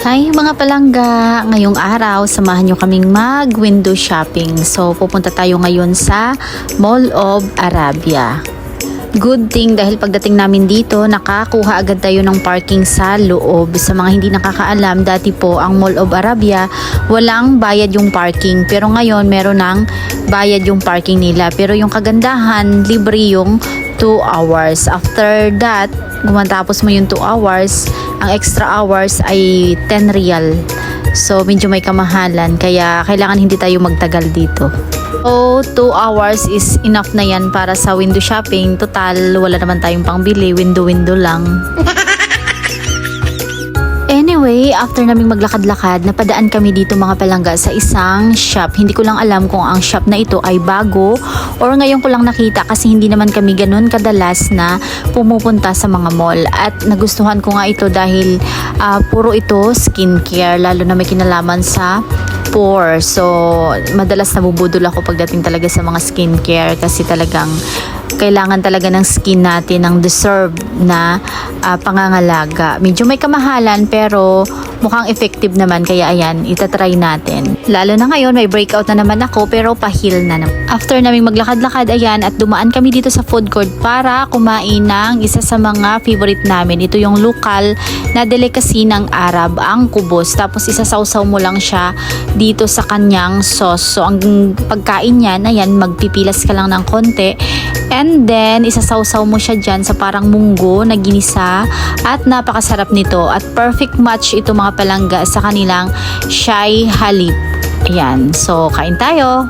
Hi mga palangga! Ngayong araw, samahan nyo kaming mag-window shopping. So, pupunta tayo ngayon sa Mall of Arabia. Good thing dahil pagdating namin dito, nakakuha agad tayo ng parking sa loob. Sa mga hindi nakakaalam, dati po ang Mall of Arabia, walang bayad yung parking. Pero ngayon, meron ng bayad yung parking nila. Pero yung kagandahan, libre yung 2 hours. After that, gumatapos mo yung 2 hours, ang extra hours ay 10 real. So, medyo may kamahalan. Kaya, kailangan hindi tayo magtagal dito. So, 2 hours is enough na yan para sa window shopping. Total, wala naman tayong pangbili. Window-window lang. Anyway, after naming maglakad-lakad, napadaan kami dito mga palangga sa isang shop. Hindi ko lang alam kung ang shop na ito ay bago or ngayon ko lang nakita kasi hindi naman kami ganun kadalas na pumupunta sa mga mall. At nagustuhan ko nga ito dahil puro ito skincare, lalo na may kinalaman sa pores. So, madalas nabubudol ako pagdating talaga sa mga skincare kasi talagang kailangan talaga ng skin natin ng deserve na pangangalaga. Medyo may kamahalan pero mukhang effective naman kaya ayan, itatry natin. Lalo na ngayon may breakout na naman ako pero pa-heal na naman. After naming maglakad-lakad ayan at dumaan kami dito sa food court para kumain ng isa sa mga favorite namin. Ito yung lokal na delicacy ng Arab, ang kubos. Tapos isasawsaw mo lang siya dito sa kanyang sauce. So ang pagkain niyan, ayan, magpipilas ka lang ng konti. And then, isasawsaw mo siya dyan sa parang munggo na ginisa at napakasarap nito at perfect match ito mga palangga sa kanilang Shai Halib. Ayan, so kain tayo!